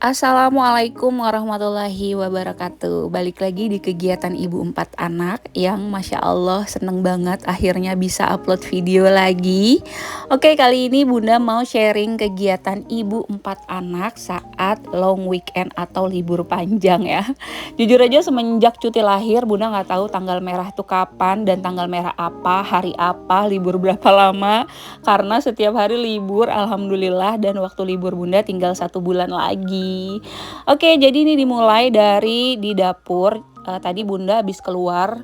Assalamualaikum warahmatullahi wabarakatuh. Balik lagi di kegiatan ibu 4 anak yang Masya Allah seneng banget akhirnya bisa upload video lagi. Oke, kali ini Bunda mau sharing kegiatan ibu 4 anak saat long weekend atau libur panjang ya. Jujur aja semenjak cuti lahir Bunda nggak tahu tanggal merah tuh kapan dan tanggal merah apa, hari apa, libur berapa lama. Karena setiap hari libur alhamdulillah, dan waktu libur Bunda tinggal 1 bulan lagi. Oke, jadi ini dimulai dari di dapur. Tadi Bunda habis keluar,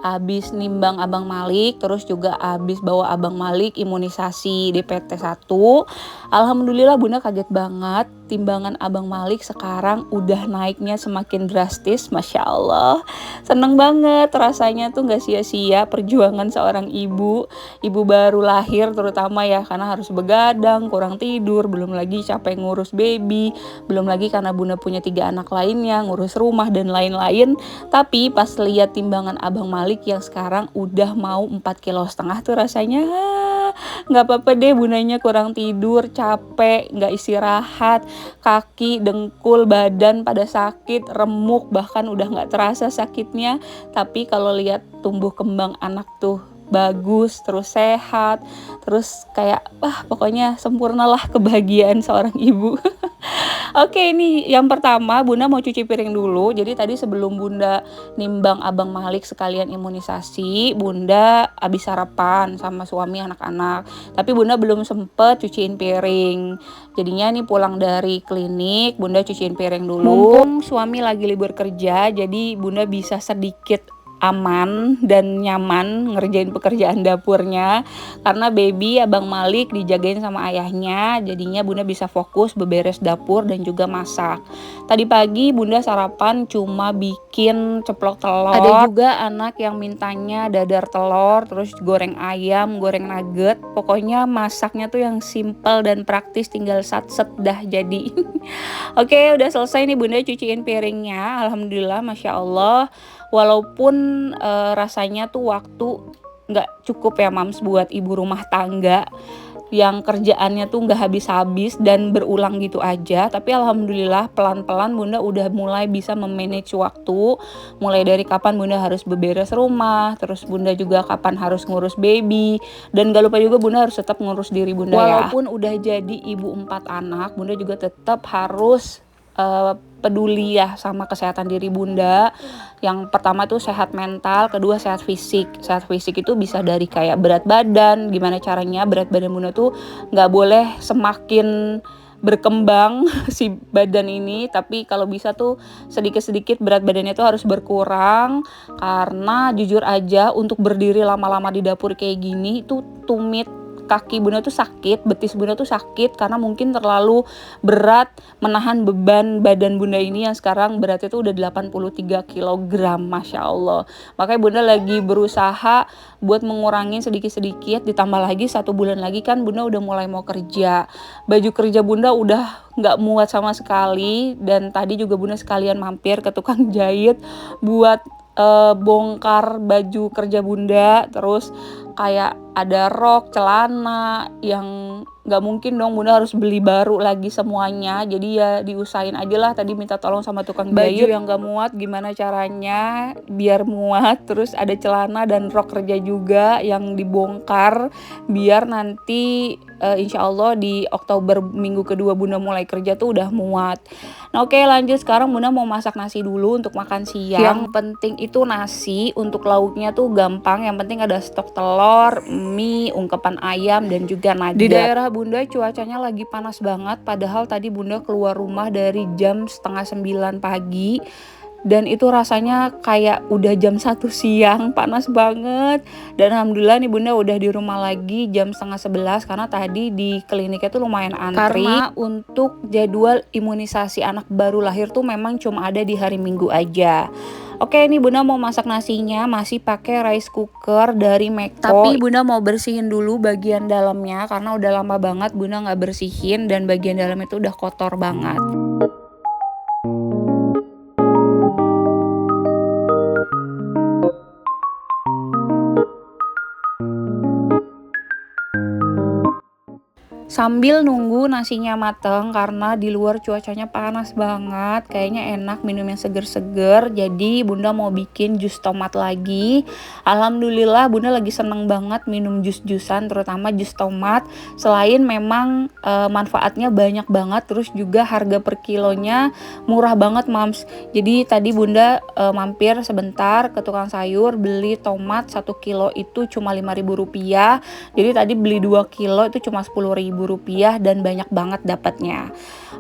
habis nimbang Abang Malik, terus juga habis bawa Abang Malik imunisasi DPT 1. Alhamdulillah Bunda kaget banget, timbangan Abang Malik sekarang udah naiknya semakin drastis, Masya Allah. Seneng banget, rasanya tuh gak sia-sia perjuangan seorang ibu baru lahir terutama ya, karena harus begadang, kurang tidur, belum lagi capek ngurus baby, belum lagi karena Bunda punya 3 anak lainnya, ngurus rumah dan lain-lain. Tapi pas lihat timbangan Abang Malik yang sekarang udah mau 4,5 kg tuh rasanya nggak apa-apa deh, bundanya kurang tidur, capek, nggak istirahat, kaki, dengkul, badan pada sakit, remuk, bahkan udah nggak terasa sakitnya. Tapi kalau lihat tumbuh kembang anak tuh bagus, terus sehat, terus kayak pokoknya sempurnalah kebahagiaan seorang ibu. Oke, ini yang pertama Bunda mau cuci piring dulu. Jadi tadi sebelum Bunda nimbang Abang Malik sekalian imunisasi, Bunda habis sarapan sama suami anak-anak. Tapi Bunda belum sempet cuciin piring. Jadinya nih pulang dari klinik, Bunda cuciin piring dulu. Mumpung suami lagi libur kerja, jadi Bunda bisa sedikit aman dan nyaman ngerjain pekerjaan dapurnya, karena baby Abang Malik dijagain sama ayahnya. Jadinya Bunda bisa fokus beberes dapur dan juga masak. Tadi pagi Bunda sarapan cuma bikin ceplok telur. Ada juga anak yang mintanya dadar telur, terus goreng ayam, goreng nugget. Pokoknya masaknya tuh yang simple dan praktis, tinggal sat-set dah jadi. Oke, udah selesai nih Bunda cuciin piringnya. Alhamdulillah, Masya Allah. Walaupun rasanya tuh waktu nggak cukup ya Mams buat ibu rumah tangga yang kerjaannya tuh nggak habis-habis dan berulang gitu aja. Tapi alhamdulillah pelan-pelan Bunda udah mulai bisa memanage waktu. Mulai dari kapan Bunda harus beberes rumah, terus Bunda juga kapan harus ngurus baby, dan gak lupa juga Bunda harus tetap ngurus diri Bunda ya. Walaupun udah jadi ibu 4 anak, Bunda juga tetap harus peduli ya sama kesehatan diri Bunda. Yang pertama tuh sehat mental, kedua sehat fisik. Sehat fisik itu bisa dari kayak berat badan, gimana caranya berat badan Bunda tuh nggak boleh semakin berkembang si badan ini, tapi kalau bisa tuh sedikit-sedikit berat badannya tuh harus berkurang. Karena jujur aja untuk berdiri lama-lama di dapur kayak gini tuh tumit, kaki Bunda tuh sakit, betis Bunda tuh sakit, karena mungkin terlalu berat menahan beban badan Bunda ini yang sekarang beratnya tuh udah 83 kg, Masya Allah. Makanya Bunda lagi berusaha buat mengurangi sedikit-sedikit, ditambah lagi 1 bulan lagi kan Bunda udah mulai mau kerja. Baju kerja Bunda udah nggak muat sama sekali, dan tadi juga Bunda sekalian mampir ke tukang jahit buat bongkar baju kerja Bunda. Terus kayak ada rok, celana yang nggak mungkin dong Bunda harus beli baru lagi semuanya. Jadi ya diusahain aja lah, tadi minta tolong sama tukang jahit. Baju yang nggak muat gimana caranya biar muat. Terus ada celana dan rok kerja juga yang dibongkar biar nanti insya Allah di Oktober minggu kedua Bunda mulai kerja tuh udah muat. Nah oke, lanjut. Sekarang Bunda mau masak nasi dulu untuk makan siang. Yang penting itu nasi, untuk lauknya tuh gampang. Yang penting ada stok telur, mie, ungkepan ayam, dan juga nugget. Di daerah Bunda cuacanya lagi panas banget. Padahal tadi Bunda keluar rumah dari jam 8:30 pagi. Dan itu rasanya kayak udah jam 1 siang, panas banget. Dan alhamdulillah nih Bunda udah di rumah lagi jam 10:30, karena tadi di kliniknya tuh lumayan antri. Karena untuk jadwal imunisasi anak baru lahir tuh memang cuma ada di hari Minggu aja. Oke, ini Bunda mau masak nasinya masih pakai rice cooker dari Meko. Tapi Bunda mau bersihin dulu bagian dalamnya karena udah lama banget Bunda nggak bersihin, dan bagian dalam itu udah kotor banget. Sambil nunggu nasinya mateng karena di luar cuacanya panas banget, kayaknya enak minum yang seger-seger. Jadi bunda mau bikin jus tomat lagi. Alhamdulillah bunda lagi seneng banget minum jus-jusan, terutama jus tomat. Selain memang manfaatnya banyak banget, terus juga harga per kilonya murah banget mams. Jadi tadi bunda mampir sebentar ke tukang sayur beli tomat 1 kilo itu cuma Rp5.000. Jadi tadi beli 2 kilo itu cuma Rp10.000 dan banyak banget dapatnya.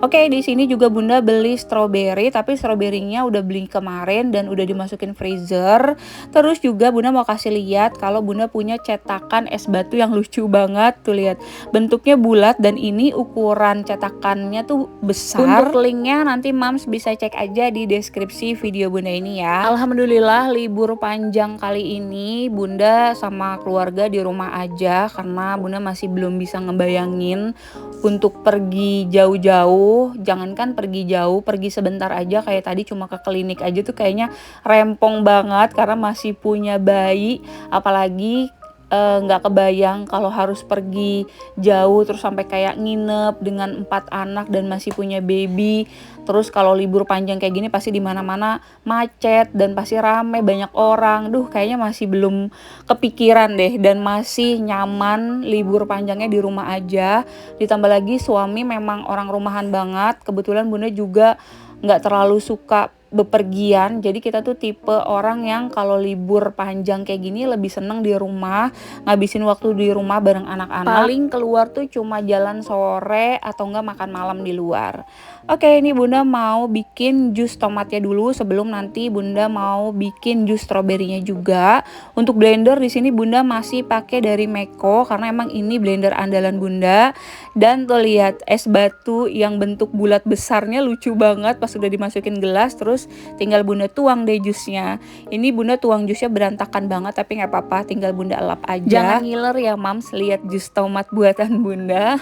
Oke, di sini juga bunda beli stroberi, tapi stroberinya udah beli kemarin dan udah dimasukin freezer. Terus juga bunda mau kasih lihat kalau bunda punya cetakan es batu yang lucu banget. Tuh lihat, bentuknya bulat dan ini ukuran cetakannya tuh besar. Untuk linknya nanti mams bisa cek aja di deskripsi video bunda ini ya. Alhamdulillah libur panjang kali ini bunda sama keluarga di rumah aja karena bunda masih belum bisa ngebayangin untuk pergi jauh-jauh. Jangankan pergi jauh, pergi sebentar aja kayak tadi cuma ke klinik aja tuh kayaknya rempong banget karena masih punya bayi. Apalagi nggak kebayang kalau harus pergi jauh terus sampai kayak nginep dengan 4 anak dan masih punya baby. Terus kalau libur panjang kayak gini pasti di mana-mana macet dan pasti rame banyak orang. Duh, kayaknya masih belum kepikiran deh dan masih nyaman libur panjangnya di rumah aja. Ditambah lagi suami memang orang rumahan banget. Kebetulan bunda juga nggak terlalu suka bepergian, jadi kita tuh tipe orang yang kalau libur panjang kayak gini lebih seneng di rumah, ngabisin waktu di rumah bareng anak-anak. Paling keluar tuh cuma jalan sore atau enggak makan malam di luar. Oke, ini bunda mau bikin jus tomatnya dulu sebelum nanti bunda mau bikin jus stroberinya juga. Untuk blender di sini bunda masih pakai dari Meko karena emang ini blender andalan bunda. Dan tuh lihat es batu yang bentuk bulat besarnya lucu banget pas udah dimasukin gelas, terus tinggal bunda tuang deh jusnya. Ini bunda tuang jusnya berantakan banget tapi nggak apa-apa, tinggal bunda elap aja. Jangan ngiler ya mams lihat jus tomat buatan bunda.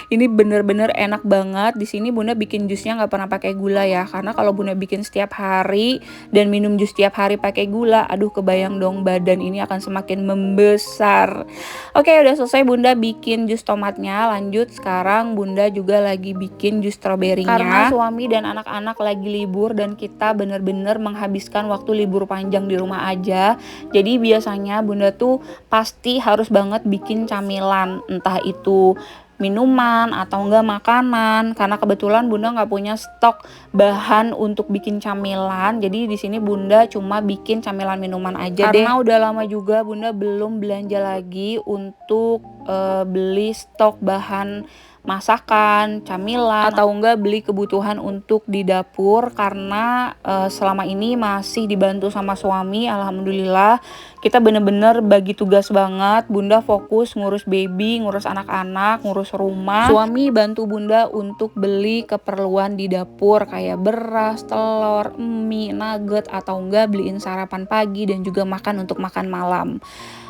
Ini bener-bener enak banget. Di sini bunda bikin jusnya nggak pernah pakai gula ya, karena kalau bunda bikin setiap hari dan minum jus setiap hari pakai gula, aduh kebayang dong badan ini akan semakin membesar. Oke, udah selesai bunda bikin jus tomatnya. Lanjut sekarang bunda juga lagi bikin jus stroberinya. Karena suami dan anak-anak lagi libur dan kita bener-bener menghabiskan waktu libur panjang di rumah aja. Jadi biasanya bunda tuh pasti harus banget bikin camilan, entah itu minuman atau enggak makanan, karena kebetulan bunda nggak punya stok bahan untuk bikin camilan. Jadi di sini bunda cuma bikin camilan minuman aja deh. Karena udah lama juga bunda belum belanja lagi untuk beli stok bahan masakan, camilan, atau enggak beli kebutuhan untuk di dapur karena selama ini masih dibantu sama suami. Alhamdulillah kita bener-bener bagi tugas banget. Bunda fokus ngurus baby, ngurus anak-anak, ngurus rumah. Suami bantu bunda untuk beli keperluan di dapur kayak beras, telur, mie, nugget, atau enggak beliin sarapan pagi dan juga makan untuk makan malam.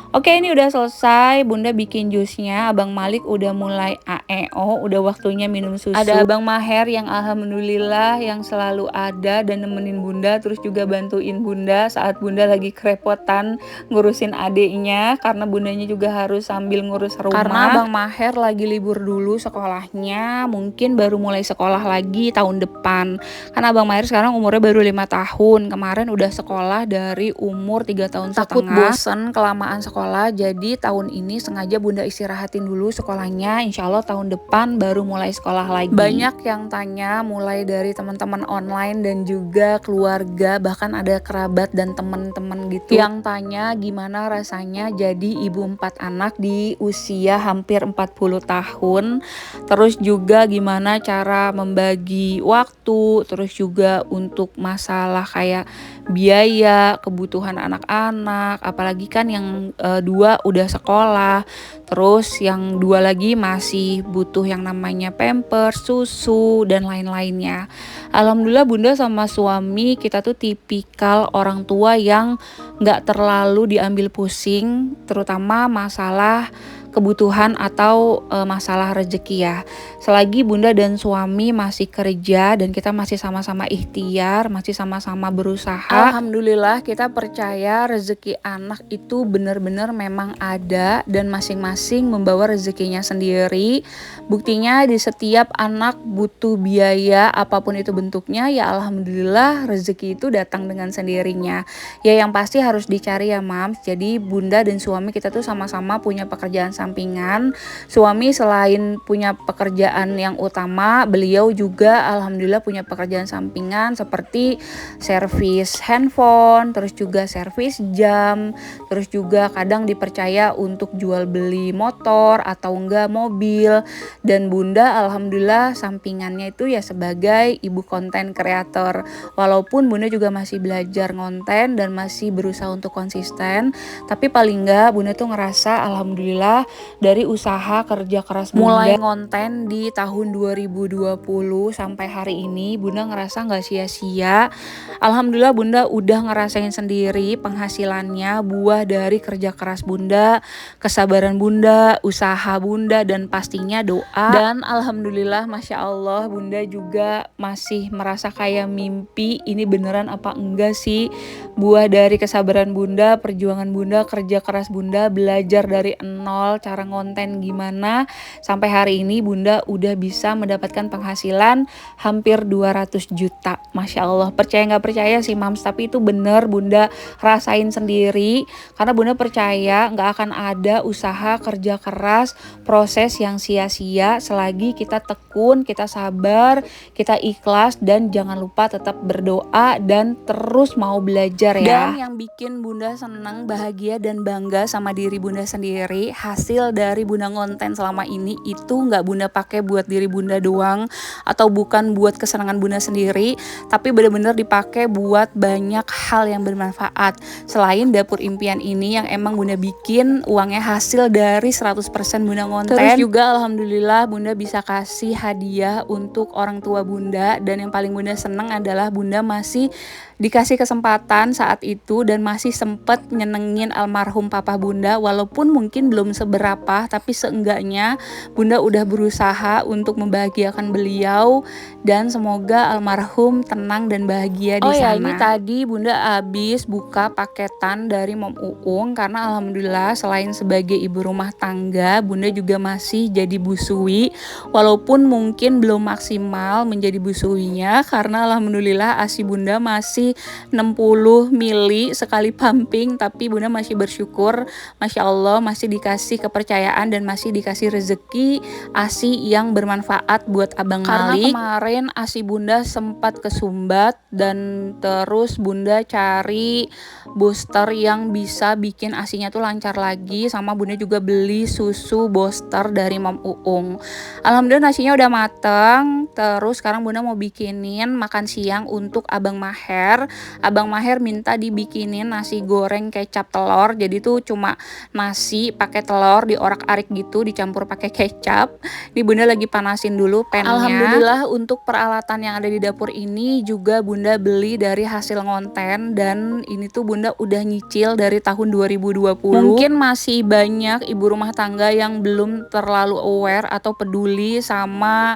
Oke, ini udah selesai bunda bikin jusnya. Abang Malik udah mulai AEO, udah waktunya minum susu. Ada Abang Maher yang alhamdulillah yang selalu ada dan nemenin bunda, terus juga bantuin bunda saat bunda lagi kerepotan ngurusin adiknya, karena bundanya juga harus sambil ngurus rumah. Karena Abang Maher lagi libur dulu sekolahnya, mungkin baru mulai sekolah lagi tahun depan. Karena Abang Maher sekarang umurnya baru 5 tahun. Kemarin udah sekolah dari umur 3 tahun setengah. Takut bosen kelamaan sekolah, jadi tahun ini sengaja bunda istirahatin dulu sekolahnya. Insya Allah tahun depan baru mulai sekolah lagi. Banyak yang tanya, mulai dari teman-teman online dan juga keluarga, bahkan ada kerabat dan teman-teman gitu yang tanya gimana rasanya jadi ibu 4 anak di usia hampir 40 tahun. Terus juga gimana cara membagi waktu, terus juga untuk masalah kayak biaya, kebutuhan anak-anak, apalagi kan yang 2 udah sekolah, terus yang 2 lagi masih butuh yang namanya pampers, susu, dan lain-lainnya. Alhamdulillah bunda sama suami kita tuh tipikal orang tua yang gak terlalu diambil pusing, terutama masalah kebutuhan atau masalah rezeki ya. Selagi bunda dan suami masih kerja dan kita masih sama-sama ikhtiar, masih sama-sama berusaha, alhamdulillah kita percaya rezeki anak itu benar-benar memang ada dan masing-masing membawa rezekinya sendiri. Buktinya di setiap anak butuh biaya apapun itu bentuknya, ya alhamdulillah rezeki itu datang dengan sendirinya. Ya yang pasti harus dicari ya Mams. Jadi bunda dan suami kita tuh sama-sama punya pekerjaan sampingan. Suami selain punya pekerjaan yang utama, beliau juga alhamdulillah punya pekerjaan sampingan seperti servis handphone, terus juga servis jam, terus juga kadang dipercaya untuk jual beli motor atau enggak mobil. Dan bunda alhamdulillah sampingannya itu ya sebagai ibu konten kreator. Walaupun bunda juga masih belajar ngonten dan masih berusaha untuk konsisten, tapi paling enggak bunda tuh ngerasa alhamdulillah dari usaha kerja keras bunda mulai ngonten di tahun 2020 sampai hari ini, bunda ngerasa nggak sia-sia. Alhamdulillah bunda udah ngerasain sendiri penghasilannya, buah dari kerja keras bunda, kesabaran bunda, usaha bunda, dan pastinya doa. Dan alhamdulillah masya Allah bunda juga masih merasa kayak mimpi ini beneran apa enggak sih, buah dari kesabaran bunda, perjuangan bunda, kerja keras bunda, belajar dari nol cara ngonten gimana, sampai hari ini bunda udah bisa mendapatkan penghasilan hampir 200 juta. Masya Allah, percaya nggak percaya sih Mams, tapi itu bener bunda rasain sendiri. Karena bunda percaya nggak akan ada usaha kerja keras, proses yang sia-sia selagi kita tekun, kita sabar, kita ikhlas, dan jangan lupa tetap berdoa dan terus mau belajar ya. Dan yang bikin bunda senang, bahagia, dan bangga sama diri bunda sendiri, hasil dari bunda ngonten selama ini itu nggak bunda pakai buat diri bunda doang atau bukan buat kesenangan bunda sendiri, tapi bener-bener dipakai buat banyak hal yang bermanfaat. Selain dapur impian ini yang emang bunda bikin uangnya hasil dari 100% bunda ngonten, terus juga alhamdulillah bunda bisa kasih hadiah untuk orang tua bunda. Dan yang paling bunda seneng adalah bunda masih dikasih kesempatan saat itu dan masih sempet nyenengin almarhum papa bunda, walaupun mungkin belum seberapa, tapi seenggaknya bunda udah berusaha untuk membahagiakan beliau dan semoga almarhum tenang dan bahagia di sana. Oh ya, ini tadi bunda habis buka paketan dari Mom Uung karena alhamdulillah selain sebagai ibu rumah tangga, bunda juga masih jadi busui, walaupun mungkin belum maksimal menjadi busuinya karena alhamdulillah ASI bunda masih 60 mili sekali pumping, tapi bunda masih bersyukur masya Allah masih dikasih kepercayaan dan masih dikasih rezeki ASI yang bermanfaat buat abang Malik. Karena kemarin ASI bunda sempat kesumbat dan terus bunda cari booster yang bisa bikin ASInya tuh lancar lagi, sama bunda juga beli susu booster dari Mom Uung. Alhamdulillah nasinya udah mateng. Terus sekarang bunda mau bikinin makan siang untuk abang Maher. Abang Maher minta dibikinin nasi goreng kecap telur, jadi tuh cuma nasi pakai telur diorak-arik gitu dicampur pakai kecap. Ini bunda lagi panasin dulu pannya. Alhamdulillah untuk peralatan yang ada di dapur ini juga bunda beli dari hasil ngonten, dan ini tuh bunda udah nyicil dari tahun 2020. Mungkin masih banyak ibu rumah tangga yang belum terlalu aware atau peduli sama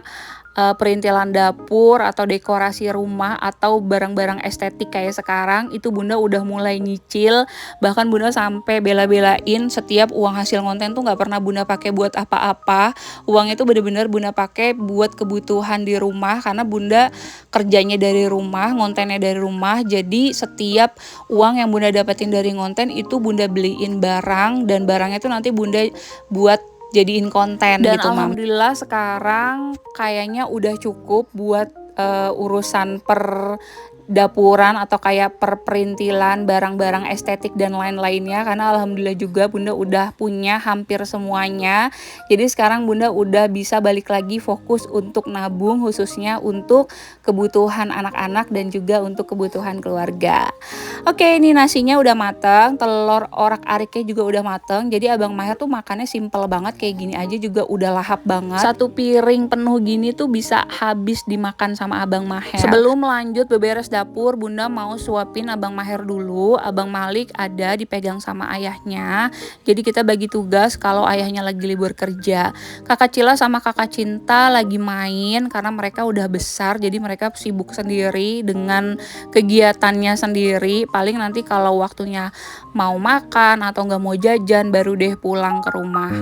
perintilan dapur atau dekorasi rumah atau barang-barang estetik kayak sekarang. Itu bunda udah mulai nyicil, bahkan bunda sampai bela-belain setiap uang hasil konten tuh nggak pernah bunda pakai buat apa-apa. Uang itu bener-bener bunda pakai buat kebutuhan di rumah karena bunda kerjanya dari rumah, ngontennya dari rumah. Jadi setiap uang yang bunda dapetin dari ngonten itu bunda beliin barang, dan barangnya itu nanti bunda buat jadiin konten. Dan gitu alhamdulillah sekarang kayaknya udah cukup buat urusan per dapuran atau kayak perperintilan barang-barang estetik dan lain-lainnya, karena alhamdulillah juga bunda udah punya hampir semuanya. Jadi sekarang bunda udah bisa balik lagi fokus untuk nabung, khususnya untuk kebutuhan anak-anak dan juga untuk kebutuhan keluarga. Oke, ini nasinya udah mateng, telur orak-ariknya juga udah mateng. Jadi abang Maher tuh makannya simple banget, kayak gini aja juga udah lahap banget. Satu piring penuh gini tuh bisa habis dimakan sama abang Maher. Sebelum lanjut beberes dapur, dapur, bunda mau suapin Abang Maher dulu. Abang Malik ada dipegang sama ayahnya, jadi kita bagi tugas kalau ayahnya lagi libur kerja. Kakak Cila sama kakak Cinta lagi main karena mereka udah besar, jadi mereka sibuk sendiri dengan kegiatannya sendiri. Paling nanti kalau waktunya mau makan atau nggak mau jajan baru deh pulang ke rumah.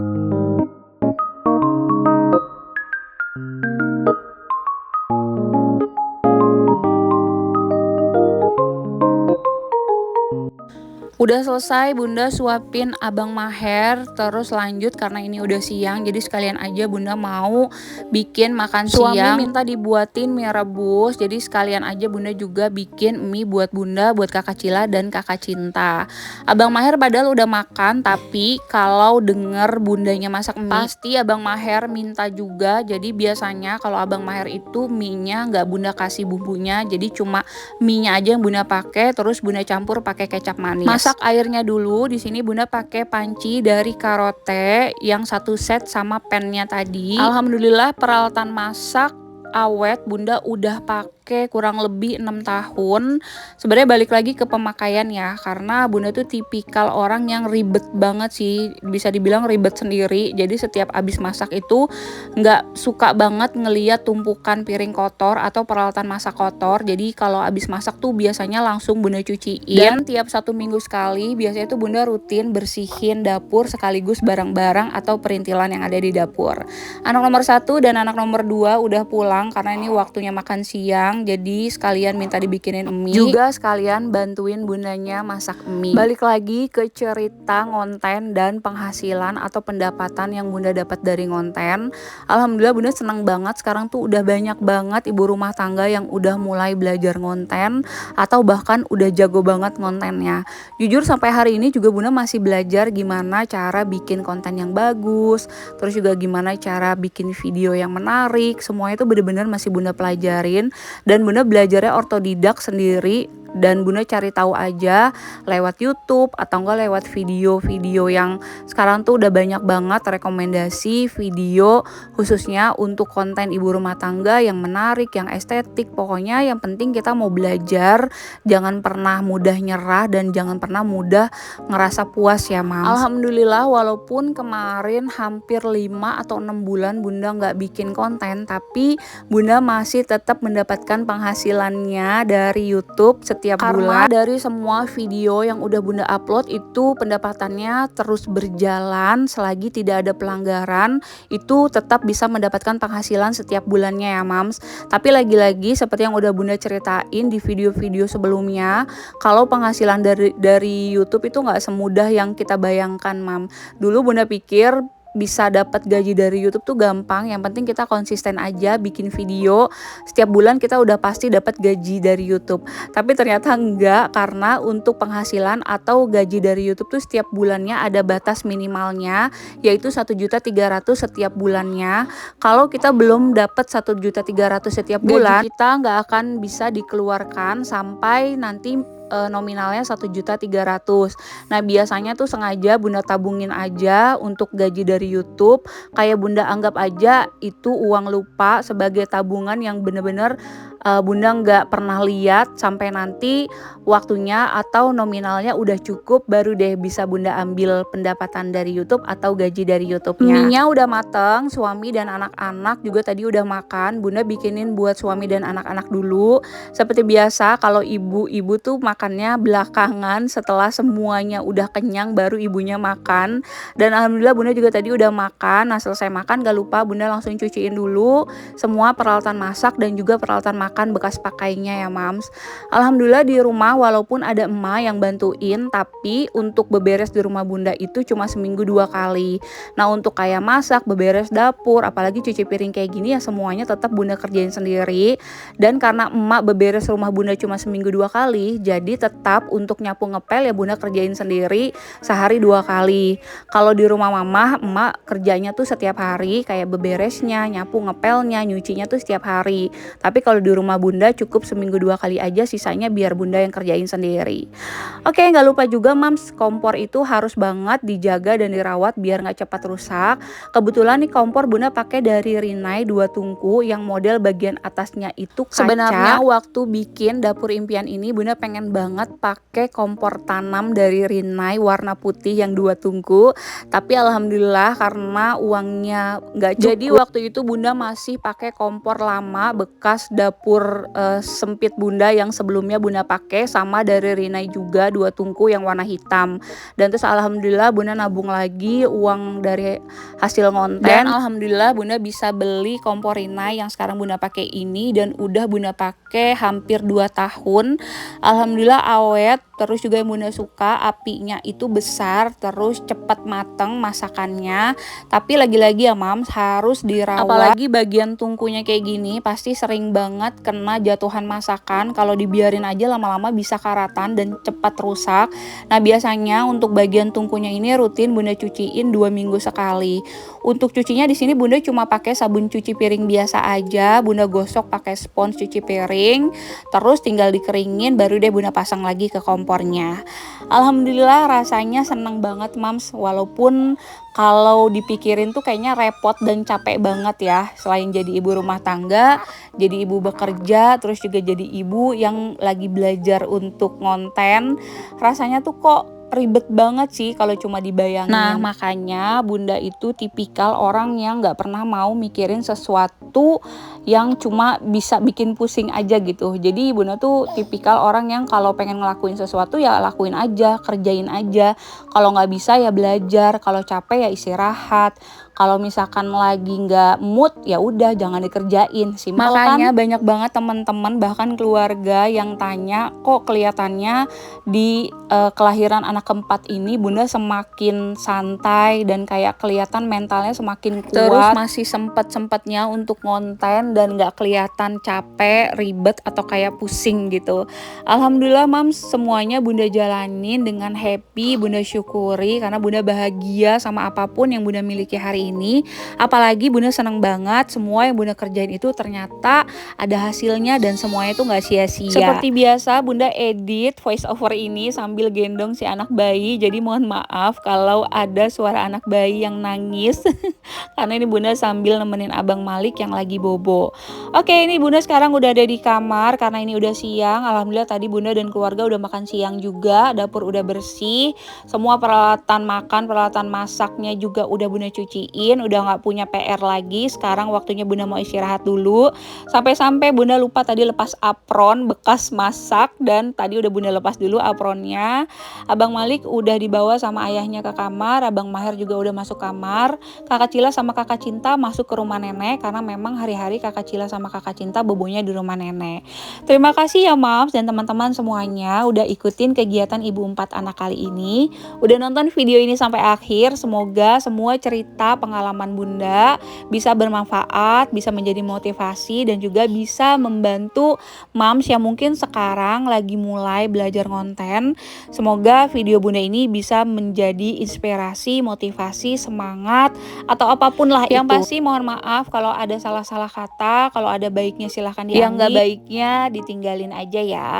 Udah selesai bunda suapin Abang Maher, terus lanjut karena ini udah siang, jadi sekalian aja bunda mau bikin makan siang. Suami minta dibuatin mie rebus, jadi sekalian aja bunda juga bikin mie buat bunda, buat kakak Cila dan kakak Cinta. Abang Maher padahal udah makan, tapi kalau denger bundanya masak mie, pasti Abang Maher minta juga. Jadi biasanya kalau Abang Maher itu mie-nya nggak bunda kasih bumbunya, jadi cuma mie-nya aja yang bunda pakai, terus bunda campur pakai kecap manis. Masak airnya dulu. Di sini bunda pakai panci dari Karote yang satu set sama pennya tadi. Alhamdulillah peralatan masak awet, bunda udah pakai kurang lebih 6 tahun. Sebenarnya balik lagi ke pemakaian ya, karena bunda tuh tipikal orang yang ribet banget sih, bisa dibilang ribet sendiri. Jadi setiap abis masak itu nggak suka banget ngeliat tumpukan piring kotor atau peralatan masak kotor. Jadi kalau abis masak tuh biasanya langsung bunda cuciin. Dan tiap 1 minggu sekali biasanya tuh bunda rutin bersihin dapur sekaligus barang-barang atau perintilan yang ada di dapur. Anak nomor 1 dan anak nomor 2 udah pulang karena ini waktunya makan siang, jadi sekalian minta dibikinin mie, juga sekalian bantuin bundanya masak mie. Balik lagi ke cerita ngonten dan penghasilan atau pendapatan yang bunda dapat dari ngonten. Alhamdulillah bunda senang banget, sekarang tuh udah banyak banget ibu rumah tangga yang udah mulai belajar ngonten atau bahkan udah jago banget ngontennya. Jujur sampai hari ini juga bunda masih belajar gimana cara bikin konten yang bagus, terus juga gimana cara bikin video yang menarik. Semuanya itu bener-bener masih bunda pelajarin, dan bunda belajarnya otodidak sendiri, dan bunda cari tahu aja lewat YouTube atau enggak lewat video-video yang sekarang tuh udah banyak banget rekomendasi video khususnya untuk konten ibu rumah tangga yang menarik, yang estetik. Pokoknya yang penting kita mau belajar, jangan pernah mudah nyerah dan jangan pernah mudah ngerasa puas ya Mams. Alhamdulillah walaupun kemarin hampir 5 atau 6 bulan bunda nggak bikin konten, tapi bunda masih tetap mendapatkan penghasilannya dari YouTube setiap bulan. Karena dari semua video yang udah bunda upload itu pendapatannya terus berjalan, selagi tidak ada pelanggaran itu tetap bisa mendapatkan penghasilan setiap bulannya ya Mams. Tapi lagi-lagi seperti yang udah bunda ceritain di video-video sebelumnya, kalau penghasilan dari YouTube itu nggak semudah yang kita bayangkan Mam. Dulu bunda pikir bisa dapat gaji dari YouTube tuh gampang, yang penting kita konsisten aja bikin video, setiap bulan kita udah pasti dapat gaji dari YouTube. Tapi ternyata enggak, karena untuk penghasilan atau gaji dari YouTube tuh setiap bulannya ada batas minimalnya, yaitu 1.300.000 setiap bulannya. Kalau kita belum dapat 1.300.000 setiap bulan, gaji kita nggak akan bisa dikeluarkan sampai nanti nominalnya 1.300.000. Nah biasanya tuh sengaja bunda tabungin aja untuk gaji dari YouTube, kayak bunda anggap aja itu uang lupa sebagai tabungan yang bener-bener bunda nggak pernah lihat sampai nanti waktunya atau nominalnya udah cukup, baru deh bisa bunda ambil pendapatan dari YouTube atau gaji dari YouTube-nya. Mie-nya udah mateng, suami dan anak-anak juga tadi udah makan. Bunda bikinin buat suami dan anak-anak dulu. Seperti biasa kalau ibu-ibu tuh makannya belakangan, setelah semuanya udah kenyang baru ibunya makan. Dan alhamdulillah bunda juga tadi udah makan. Nah selesai makan gak lupa bunda langsung cuciin dulu semua peralatan masak dan juga peralatan makan bekas pakainya ya Mams. Alhamdulillah di rumah walaupun ada emak yang bantuin, tapi untuk beberes di rumah bunda itu cuma seminggu 2 kali. Nah untuk kayak masak, beberes dapur, apalagi cuci piring kayak gini ya semuanya tetap bunda kerjain sendiri. Dan karena emak beberes rumah bunda cuma seminggu 2 kali, jadi Jadi tetap untuk nyapu ngepel ya bunda kerjain sendiri sehari 2 kali. Kalau di rumah mama, emak kerjanya tuh setiap hari, kayak beberesnya, nyapu ngepelnya, nyucinya tuh setiap hari. Tapi kalau di rumah bunda cukup seminggu 2 kali aja, sisanya biar bunda yang kerjain sendiri. Oke, nggak lupa juga mams, kompor itu harus banget dijaga dan dirawat biar nggak cepat rusak. Kebetulan nih kompor bunda pakai dari Rinnai 2 tungku yang model bagian atasnya itu kaca. Sebenarnya waktu bikin dapur impian ini bunda pengen banget pakai kompor tanam dari Rinnai warna putih yang 2 tungku, tapi alhamdulillah karena uangnya nggak cukup. Jadi waktu itu bunda masih pakai kompor lama bekas dapur sempit bunda yang sebelumnya bunda pakai, sama dari Rinnai juga 2 tungku yang warna hitam. Dan terus alhamdulillah bunda nabung lagi uang dari hasil ngonten, dan alhamdulillah bunda bisa beli kompor Rinnai yang sekarang bunda pakai ini, dan udah bunda pakai hampir 2 tahun. Alhamdulillah awet, terus juga yang bunda suka apinya itu besar, terus cepat mateng masakannya. Tapi lagi-lagi ya mams, harus dirawat, apalagi bagian tungkunya kayak gini pasti sering banget kena jatuhan masakan. Kalau dibiarin aja lama-lama bisa karatan dan cepat rusak. Nah biasanya untuk bagian tungkunya ini rutin bunda cuciin 2 minggu sekali. Untuk cucinya di sini bunda cuma pakai sabun cuci piring biasa aja, bunda gosok pakai spons cuci piring, terus tinggal dikeringin baru deh bunda pasang lagi ke kompornya. Alhamdulillah rasanya seneng banget mams, walaupun kalau dipikirin tuh kayaknya repot dan capek banget ya. Selain jadi ibu rumah tangga, jadi ibu bekerja, terus juga jadi ibu yang lagi belajar untuk ngonten, rasanya tuh kok ribet banget sih kalau cuma dibayangin. Nah makanya bunda itu tipikal orang yang gak pernah mau mikirin sesuatu yang cuma bisa bikin pusing aja gitu. Jadi bunda tuh tipikal orang yang kalau pengen ngelakuin sesuatu ya lakuin aja, kerjain aja. Kalau gak bisa ya belajar, kalau capek ya istirahat. Kalau misalkan lagi nggak mood ya udah jangan dikerjain. Simpel. Makanya kan? Banyak banget teman-teman bahkan keluarga yang tanya, kok kelihatannya di kelahiran anak keempat ini bunda semakin santai dan kayak kelihatan mentalnya semakin kuat. Terus masih sempet-sempetnya untuk ngonten dan nggak kelihatan capek, ribet atau kayak pusing gitu. Alhamdulillah mams, semuanya bunda jalanin dengan happy, bunda syukuri karena bunda bahagia sama apapun yang bunda miliki hari ini. Apalagi bunda seneng banget semua yang bunda kerjain itu ternyata ada hasilnya dan semuanya itu nggak sia-sia. Seperti biasa bunda edit voice over ini sambil gendong si anak bayi, jadi mohon maaf kalau ada suara anak bayi yang nangis karena ini bunda sambil nemenin abang Malik yang lagi bobo. Oke, ini bunda sekarang udah ada di kamar karena ini udah siang. Alhamdulillah tadi bunda dan keluarga udah makan siang juga, dapur udah bersih, semua peralatan makan, peralatan masaknya juga udah bunda cuciin. Udah nggak punya PR lagi. Sekarang waktunya bunda mau istirahat dulu. Sampai-sampai bunda lupa tadi lepas apron bekas masak, dan tadi udah bunda lepas dulu apronnya. Abang Malik udah dibawa sama ayahnya ke kamar, abang Maher juga udah masuk kamar. Kakak Cila sama kakak Cinta masuk ke rumah nenek karena memang hari-hari kakak Cila sama kakak Cinta bobonya di rumah nenek. Terima kasih ya mams dan teman-teman semuanya udah ikutin kegiatan ibu 4 anak kali ini, udah nonton video ini sampai akhir. Semoga semua cerita pengalaman bunda bisa bermanfaat, bisa menjadi motivasi, dan juga bisa membantu mams yang mungkin sekarang lagi mulai belajar konten. Semoga video bunda ini bisa menjadi inspirasi, motivasi, semangat, atau apapun lah. Yang pasti mohon maaf kalau ada salah-salah kata, kalau ada baiknya silahkan diambil, yang nggak baiknya ditinggalin aja ya.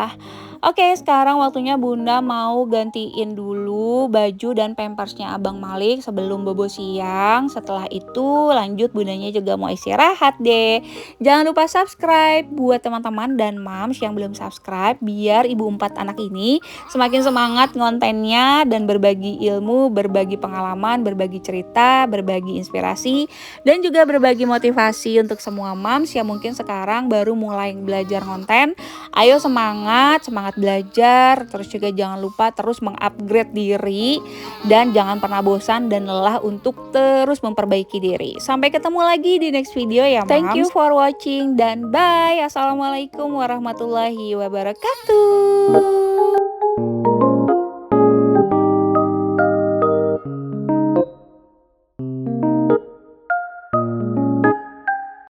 Oke, sekarang waktunya bunda mau gantiin dulu baju dan pampersnya abang Malik sebelum bobo siang. Setelah itu lanjut bundanya juga mau istirahat deh. Jangan lupa subscribe buat teman-teman dan mams yang belum subscribe, biar ibu 4 anak ini semakin semangat ngontennya dan berbagi ilmu, berbagi pengalaman, berbagi cerita, berbagi inspirasi, dan juga berbagi motivasi untuk semua mams yang mungkin sekarang baru mulai belajar konten. Ayo semangat belajar, terus juga jangan lupa terus mengupgrade diri dan jangan pernah bosan dan lelah untuk terus memperbaiki diri. Sampai ketemu lagi di next video ya mams. Thank you for watching dan bye. Assalamualaikum warahmatullahi wabarakatuh.